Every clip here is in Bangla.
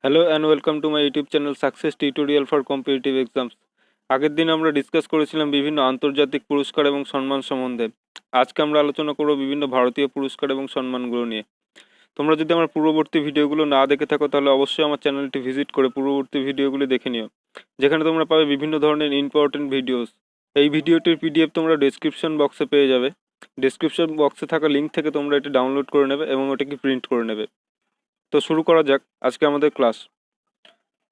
Hello and welcome to my YouTube channel success tutorial for competitive exams. আগের দিন আমরা ডিসকাস করেছিলাম বিভিন্ন আন্তর্জাতিক পুরস্কার এবং সম্মান সম্বন্ধে। আজকে আমরা আলোচনা করব বিভিন্ন ভারতীয় পুরস্কার এবং সম্মানগুলো নিয়ে। তোমরা যদি আমার পূর্ববর্তী ভিডিওগুলো না দেখে থাকো তাহলে অবশ্যই আমার চ্যানেলটি ভিজিট করে পূর্ববর্তী ভিডিওগুলো দেখে নিও, যেখানে তোমরা পাবে বিভিন্ন ধরনের ইম্পর্টেন্ট ভিডিওস। এই ভিডিওটির পিডিএফ তোমরা ডেসক্রিপশন বক্সে পেয়ে যাবে। ডেসক্রিপশন বক্সে থাকা লিঙ্ক থেকে তোমরা এটি ডাউনলোড করে নেবে এবং ওটাকে প্রিন্ট করে নেবে। তো শুরু করা যাক আজকে আমাদের ক্লাস।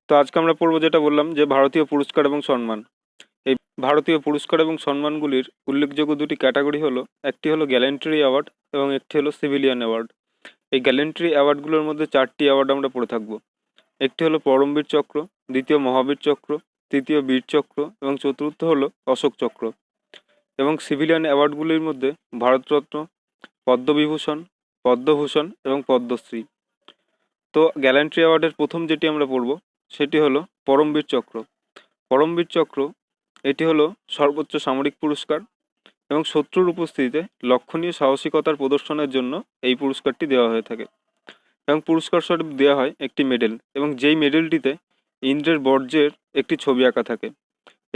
তো আজকে আমরা পড়বো যেটা বললাম যে ভারতীয় পুরস্কার এবং সম্মান। এই ভারতীয় পুরস্কার এবং সম্মানগুলির উল্লেখযোগ্য দুটি ক্যাটাগরি হলো, একটি হলো গ্যালেন্ট্রি অ্যাওয়ার্ড এবং একটি হলো সিভিলিয়ান অ্যাওয়ার্ড। এই গ্যালেন্ট্রি অ্যাওয়ার্ডগুলোর মধ্যে চারটি অ্যাওয়ার্ড আমরা পড়ে থাকবো। একটি হলো পরমবীর চক্র, দ্বিতীয় মহাবীর চক্র, তৃতীয় বীর চক্র এবং চতুর্থ হলো অশোক চক্র। এবং সিভিলিয়ান অ্যাওয়ার্ডগুলির মধ্যে ভারতরত্ন, পদ্মবিভূষণ, পদ্মভূষণ এবং পদ্মশ্রী। তো গ্যালেন্ট্রি অ্যাওয়ার্ডের প্রথম যেটি আমরা পড়বো সেটি হলো পরমবীর চক্র। পরমবীর চক্র এটি হলো সর্বোচ্চ সামরিক পুরস্কার এবং শত্রুর উপস্থিতিতে লক্ষণীয় সাহসিকতার প্রদর্শনের জন্য এই পুরস্কারটি দেওয়া হয়ে থাকে। এবং পুরস্কার স্বরূপ দেওয়া হয় একটি মেডেল, এবং যেই মেডেলটিতে ইন্দ্রের বর্জ্যের একটি ছবি আঁকা থাকে।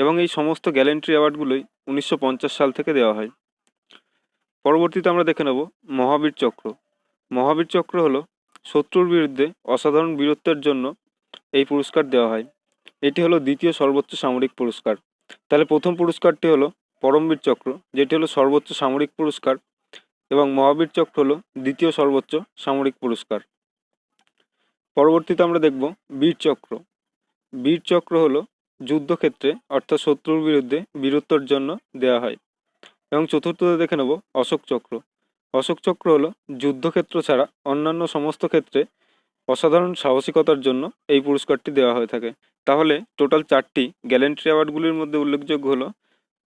এবং এই সমস্ত গ্যালেন্ট্রি অ্যাওয়ার্ডগুলোই 1950 সাল থেকে দেওয়া হয়। পরবর্তীতে আমরা দেখে নেব মহাবীর চক্র। মহাবীর চক্র হলো শত্রুর বিরুদ্ধে অসাধারণ বীরত্বের জন্য এই পুরস্কার দেওয়া হয়। এটি হলো দ্বিতীয় সর্বোচ্চ সামরিক পুরস্কার। তাহলে প্রথম পুরস্কারটি হলো পরমবীর চক্র, যেটি হলো সর্বোচ্চ সামরিক পুরস্কার, এবং মহাবীর চক্র হলো দ্বিতীয় সর্বোচ্চ সামরিক পুরস্কার। পরবর্তীতে আমরা দেখব বীর চক্র। বীর চক্র হলো যুদ্ধক্ষেত্রে অর্থাৎ শত্রুর বিরুদ্ধে বীরত্বের জন্য দেওয়া হয়। এবং চতুর্থতে দেখে নেব অশোক চক্র। অশোক চক্র হলো যুদ্ধক্ষেত্র ছাড়া অন্যান্য সমস্ত ক্ষেত্রে অসাধারণ সাহসিকতার জন্য এই পুরস্কারটি দেওয়া হয়ে থাকে। তাহলে টোটাল চারটি গ্যালেন্ট্রি অ্যাওয়ার্ডগুলির মধ্যে উল্লেখযোগ্য হলো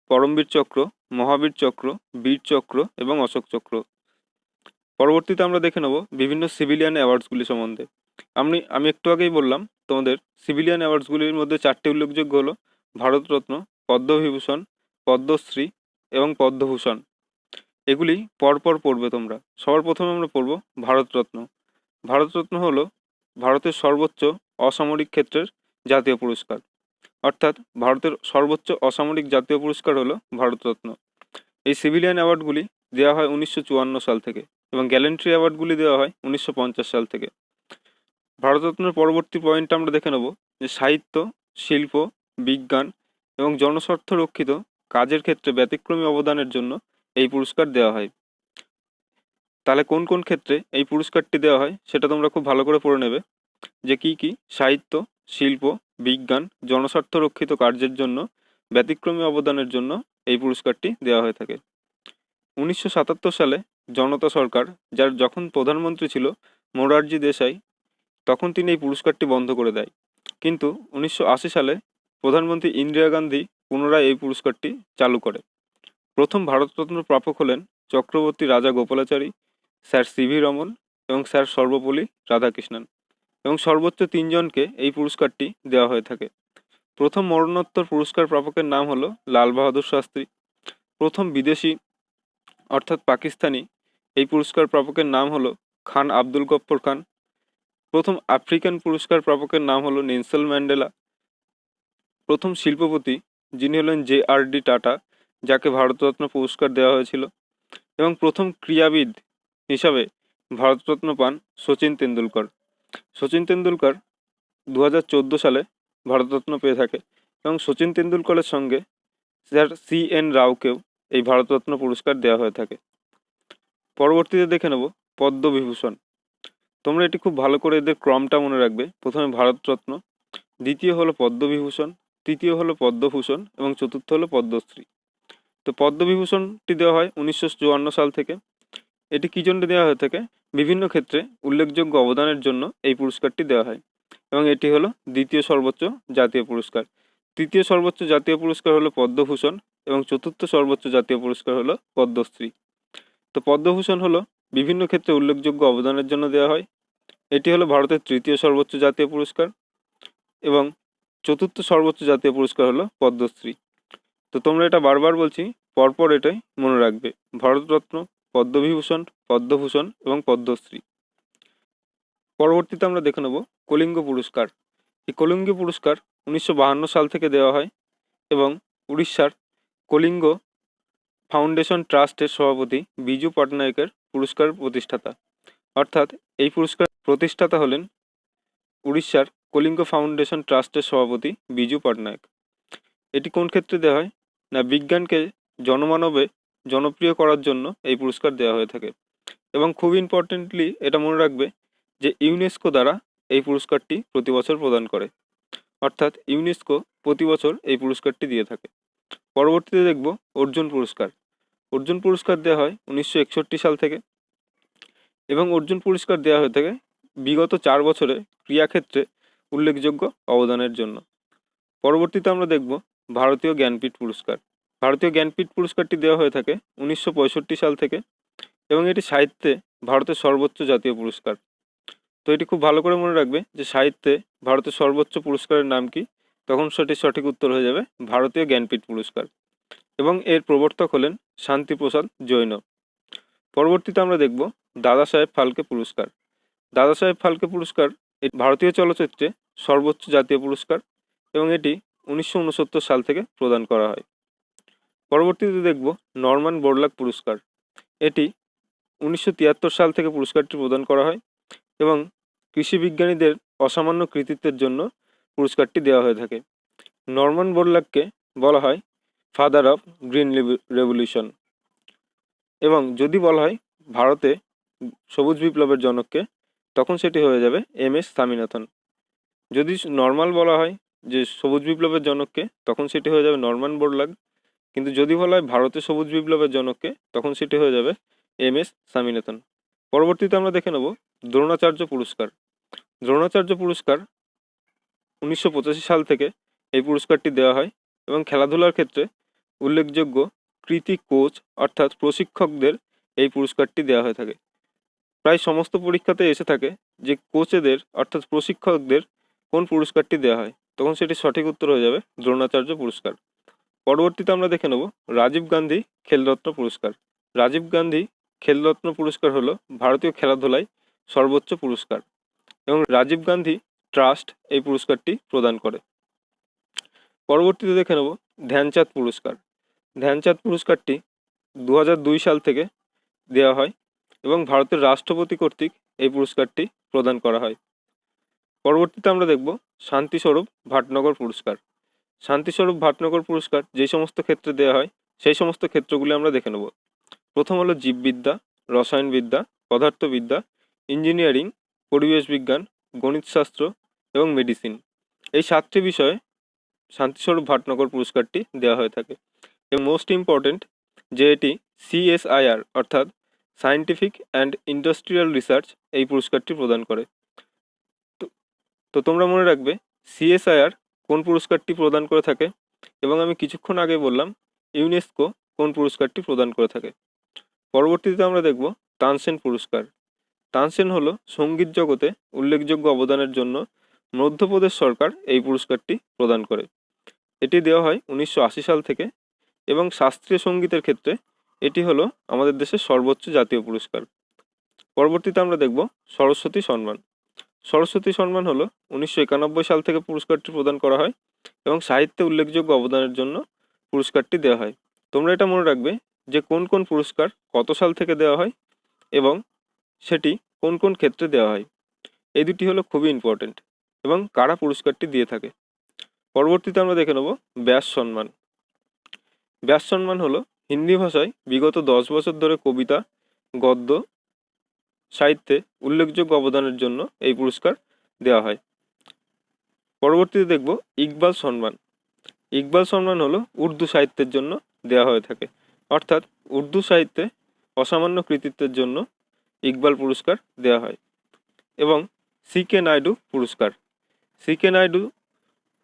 পরমবীর চক্র, মহাবীর চক্র, বীর চক্র এবং অশোক চক্র। পরবর্তীতে আমরা দেখে নেব বিভিন্ন সিভিলিয়ান অ্যাওয়ার্ডসগুলি সম্বন্ধে। আমি একটু আগেই বললাম তোমাদের সিভিলিয়ান অ্যাওয়ার্ডসগুলির মধ্যে চারটি উল্লেখযোগ্য হলো ভারতরত্ন, পদ্মবিভূষণ, পদ্মশ্রী এবং পদ্মভূষণ। এগুলি পরপর পড়বে তোমরা। সবার প্রথমে আমরা পড়ব ভারতরত্ন। ভারতরত্ন হলো ভারতের সর্বোচ্চ অসামরিক ক্ষেত্রের জাতীয় পুরস্কার, অর্থাৎ ভারতের সর্বোচ্চ অসামরিক জাতীয় পুরস্কার হলো ভারতরত্ন। এই সিভিলিয়ান অ্যাওয়ার্ডগুলি দেওয়া হয় 1954 সাল থেকে, এবং গ্যালেন্ট্রি অ্যাওয়ার্ডগুলি দেওয়া হয় 1950 সাল থেকে। ভারতরত্নের পরবর্তী পয়েন্ট আমরা দেখে নেব যে সাহিত্য, শিল্প, বিজ্ঞান এবং জনস্বার্থ রক্ষিত কাজের ক্ষেত্রে ব্যতিক্রমী অবদানের জন্য এই পুরস্কার দেওয়া হয়। তাহলে কোন কোন ক্ষেত্রে এই পুরস্কারটি দেওয়া হয় সেটা তোমরা খুব ভালো করে পড়ে নেবে, যে কি কি সাহিত্য, শিল্প, বিজ্ঞান, জনস্বার্থ রক্ষিত কার্যের জন্য ব্যতিক্রমী অবদানের জন্য এই পুরস্কারটি দেওয়া হয়ে থাকে। 1977 সালে জনতা সরকার, যার যখন প্রধানমন্ত্রী ছিল মোরারজি দেশাই, তখন তিনি এই পুরস্কারটি বন্ধ করে দেয়। কিন্তু 1980 সালে প্রধানমন্ত্রী ইন্দিরা গান্ধী পুনরায় এই পুরস্কারটি চালু করে। প্রথম ভারতরত্ন প্রাপক হলেন চক্রবর্তী রাজা গোপালাচারী, স্যার সিভি রমন এবং স্যার সর্বপল্লী রাধাকৃষ্ণন, এবং সর্বোচ্চ তিনজনকে এই পুরস্কারটি দেওয়া হয়ে থাকে। প্রথম মরণোত্তর পুরস্কার প্রাপকের নাম হলো লাল বাহাদুর শাস্ত্রী। প্রথম বিদেশি অর্থাৎ পাকিস্তানি এই পুরস্কার প্রাপকের নাম হলো খান আব্দুল গফ্ফর খান। প্রথম আফ্রিকান পুরস্কার প্রাপকের নাম হলো নেলসন ম্যান্ডেলা। প্রথম শিল্পপতি যিনি হলেন JRD টাটা, যাকে ভারতরত্ন পুরস্কার দেওয়া হয়েছিল। এবং প্রথম ক্রীড়াবিদ হিসাবে ভারতরত্ন পান সচিন তেন্ডুলকর। সচিন তেন্ডুলকর 2014 সালে ভারতরত্ন পেয়ে থাকে, এবং সচিন তেন্ডুলকরের সঙ্গে স্যার CN রাওকেও এই ভারতরত্ন পুরস্কার দেওয়া হয়ে থাকে। পরবর্তীতে দেখে নেব পদ্মবিভূষণ। তোমরা এটি খুব ভালো করে এদের ক্রমটা মনে রাখবে। প্রথমে ভারতরত্ন, দ্বিতীয় হলো পদ্মবিভূষণ, তৃতীয় হলো পদ্মভূষণ এবং চতুর্থ হলো পদ্মশ্রী। তো পদ্মবিভূষণটি দেওয়া হয় 1954 সাল থেকে। এটি কি জন্য দেওয়া হয়ে থাকে? বিভিন্ন ক্ষেত্রে উল্লেখযোগ্য অবদানের জন্য এই পুরস্কারটি দেওয়া হয়, এবং এটি হলো দ্বিতীয় সর্বোচ্চ জাতীয় পুরস্কার। তৃতীয় সর্বোচ্চ জাতীয় পুরস্কার হলো পদ্মভূষণ, এবং চতুর্থ সর্বোচ্চ জাতীয় পুরস্কার হলো পদ্মশ্রী। তো পদ্মভূষণ হলো বিভিন্ন ক্ষেত্রে উল্লেখযোগ্য অবদানের জন্য দেওয়া হয়। এটি হলো ভারতের তৃতীয় সর্বোচ্চ জাতীয় পুরস্কার, এবং চতুর্থ সর্বোচ্চ জাতীয় পুরস্কার হলো পদ্মশ্রী। তো তোমরা এটা বারবার বলছি, পরপর এটাই মনে রাখবে: ভারতরত্ন, পদ্মবিভূষণ, পদ্মভূষণ এবং পদ্মশ্রী। পরবর্তীতে আমরা দেখে নেব কলিঙ্গ পুরস্কার। এই কলিঙ্গ পুরস্কার 1952 সাল থেকে দেওয়া হয় এবং উড়িষ্যার কলিঙ্গ ফাউন্ডেশন ট্রাস্টের সভাপতি বিজু পটনায়কের পুরস্কার প্রতিষ্ঠাতা। অর্থাৎ এই পুরস্কার প্রতিষ্ঠাতা হলেন উড়িষ্যার কলিঙ্গ ফাউন্ডেশন ট্রাস্টের সভাপতি বিজু পটনায়ক। এটি কোন ক্ষেত্রে দেওয়া হয় না, বিজ্ঞানকে জনমানবে জনপ্রিয় করার জন্য এই পুরস্কার দেওয়া হয়ে থাকে। এবং খুব ইম্পর্টেন্টলি এটা মনে রাখবে যে ইউনেস্কো দ্বারা এই পুরস্কারটি প্রতি বছর প্রদান করে, অর্থাৎ ইউনেস্কো প্রতি বছর এই পুরস্কারটি দিয়ে থাকে। পরবর্তীতে দেখব অর্জুন পুরস্কার। অর্জুন পুরস্কার দেওয়া হয় 1961 সাল থেকে এবং অর্জুন পুরস্কার দেওয়া হয়ে থাকে বিগত 4 বছরে ক্রীড়াক্ষেত্রে উল্লেখযোগ্য অবদানের জন্য। পরবর্তীতে আমরা দেখব ভারতীয় জ্ঞানপীঠ পুরস্কার। ভারতীয় জ্ঞানপীঠ পুরস্কারটি দেওয়া হয়ে থাকে 1965 সাল থেকে এবং এটি সাহিত্যে ভারতের সর্বোচ্চ জাতীয় পুরস্কার। তো এটি খুব ভালো করে মনে রাখবে যে সাহিত্যে ভারতের সর্বোচ্চ পুরস্কারের নাম কি, তখন সেটির সঠিক উত্তর হয়ে যাবে ভারতীয় জ্ঞানপীঠ পুরস্কার এবং এর প্রবর্তক হলেন শান্তিপ্রসাদ জৈন। পরবর্তীতে আমরা দেখব দাদা সাহেব ফালকে পুরস্কার। দাদা সাহেব ফালকে পুরস্কার ভারতীয় চলচ্চিত্রে সর্বোচ্চ জাতীয় পুরস্কার এবং এটি 1969 সাল থেকে প্রদান করা হয়। পরবর্তীতে দেখব নরমান বোরলাগ পুরস্কার। এটি 1973 সাল থেকে পুরস্কারটি প্রদান করা হয় এবং কৃষি বিজ্ঞানীদের অসামান্য কৃতিত্বের জন্য পুরস্কারটি দেওয়া হয়ে থাকে। নরমান বোরলাগকে বলা হয় ফাদার অফ গ্রিন রেভলিউশন এবং যদি বলা হয় ভারতে সবুজ বিপ্লবের জনককে, তখন সেটি হয়ে যাবে MS স্বামীনাথন। যদি নর্মাল বলা হয় যে সবুজ বিপ্লবের জনককে, তখন সেটি হয়ে যাবে নরমান বোরলাগ, কিন্তু যদি বলা হয় ভারতে সবুজ বিপ্লবের জনককে, তখন সেটি হয়ে যাবে MS স্বামীনাথন। পরবর্তীতে আমরা দেখে নেব দ্রোণাচার্য পুরস্কার। দ্রোণাচার্য পুরস্কার 1985 সাল থেকে এই পুরস্কারটি দেওয়া হয় এবং খেলাধুলার ক্ষেত্রে উল্লেখযোগ্য কৃতী কোচ অর্থাৎ প্রশিক্ষকদের এই পুরস্কারটি দেওয়া হয়ে থাকে। প্রায় সমস্ত পরীক্ষাতে এসে থাকে যে কোচেদের অর্থাৎ প্রশিক্ষকদের কোন পুরস্কারটি দেওয়া হয়, তখন সেটি সঠিক উত্তর হয়ে যাবে দ্রোণাচার্য পুরস্কার। পরবর্তীতে আমরা দেখে নেব রাজীব গান্ধী খেলরত্ন পুরস্কার। রাজীব গান্ধী খেলরত্ন পুরস্কার হলো ভারতীয় খেলাধুলায় সর্বোচ্চ পুরস্কার এবং রাজীব গান্ধী ট্রাস্ট এই পুরস্কারটি প্রদান করে। পরবর্তীতে দেখে নেব ধ্যানচাঁদ পুরস্কার। ধ্যানচাঁদ পুরস্কারটি 2002 সাল থেকে দেওয়া হয় এবং ভারতের রাষ্ট্রপতি কর্তৃক এই পুরস্কারটি প্রদান করা হয়। পরবর্তীতে আমরা দেখব শান্তিস্বরূপ ভাটনগর পুরস্কার। শান্তিস্বরূপ ভাটনগর পুরস্কার যে সমস্ত ক্ষেত্রে দেওয়া হয় সেই সমস্ত ক্ষেত্রগুলি আমরা দেখে নেব। প্রথম হলো জীববিদ্যা, রসায়নবিদ্যা, পদার্থবিদ্যা, ইঞ্জিনিয়ারিং, পরিবেশ বিজ্ঞান, গণিতশাস্ত্র এবং মেডিসিন। এই 7টি বিষয়ে শান্তিস্বরূপ ভাটনগর পুরস্কারটি দেওয়া হয়ে থাকে এবং মোস্ট ইম্পর্টেন্ট যে এটি CSIR অর্থাৎ সায়েন্টিফিক অ্যান্ড ইন্ডাস্ট্রিয়াল রিসার্চ এই পুরস্কারটি প্রদান করে। তো তোমরা মনে রাখবে CSIR কোন পুরস্কারটি প্রদান করে থাকে এবং আমি কিছুক্ষণ আগে বললাম ইউনেস্কো কোন পুরস্কারটি প্রদান করে থাকে। পরবর্তীতে আমরা দেখব তানসেন পুরস্কার। তানসেন হলো সঙ্গীত জগতে উল্লেখযোগ্য অবদানের জন্য মধ্যপ্রদেশ সরকার এই পুরস্কারটি প্রদান করে। এটি দেওয়া হয় 1980 সাল থেকে এবং শাস্ত্রীয় সঙ্গীতের ক্ষেত্রে এটি হলো আমাদের দেশের সর্বোচ্চ জাতীয় পুরস্কার। পরবর্তীতে আমরা দেখব সরস্বতী সম্মান। সরস্বতী সম্মান হলো 1991 সাল থেকে পুরস্কারটি প্রদান করা হয় এবং সাহিত্যে উল্লেখযোগ্য অবদানের জন্য পুরস্কারটি দেওয়া হয়। তোমরা এটা মনে রাখবে যে কোন কোন পুরস্কার কত সাল থেকে দেওয়া হয় এবং সেটি কোন কোন ক্ষেত্রে দেওয়া হয়। এই দুটি হলো খুবই ইম্পর্টেন্ট এবং কারা পুরস্কারটি দিয়ে থাকে। পরবর্তীতে আমরা দেখে নেব ব্যাস সম্মান। ব্যাস সম্মান হলো হিন্দি ভাষায় বিগত 10 বছর ধরে কবিতা, গদ্য সাহিত্যে উল্লেখযোগ্য অবদানের জন্য এই পুরস্কার দেওয়া হয়। পরবর্তীতে দেখব ইকবাল সম্মান। ইকবাল সম্মান হলো উর্দু সাহিত্যের জন্য দেওয়া হয়ে থাকে, অর্থাৎ উর্দু সাহিত্যে অসামান্য কৃতিত্বের জন্য ইকবাল পুরস্কার দেওয়া হয়। এবং CK নাইডু পুরস্কার। CK নাইডু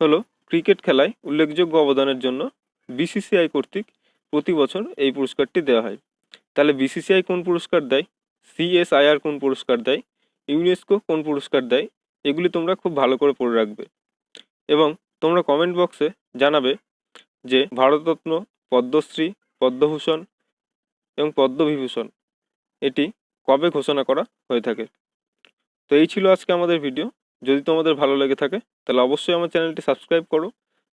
হলো ক্রিকেট খেলায় উল্লেখযোগ্য অবদানের জন্য BCCI কর্তৃক প্রতি বছর এই পুরস্কারটি দেওয়া হয়। তাহলে BCCI কোন পুরস্কার দেয়, CSIR কোন পুরস্কার দেয়, ইউনেস্কো কোন পুরস্কার দেয়, এগুলি তোমরা খুব ভালো করে পড়ে রাখবে এবং তোমরা কমেন্ট বক্সে জানাবে যে ভারতরত্ন, পদ্মশ্রী, পদ্মভূষণ এবং পদ্মবিভূষণ এটি কবে ঘোষণা করা হয়ে থাকে। তো এই ছিল আজকে আমাদের ভিডিও। যদি তোমাদের ভালো লেগে থাকে তাহলে অবশ্যই আমার চ্যানেলটি সাবস্ক্রাইব করো,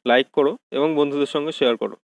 লাইক করো এবং বন্ধুদের সঙ্গে শেয়ার করো।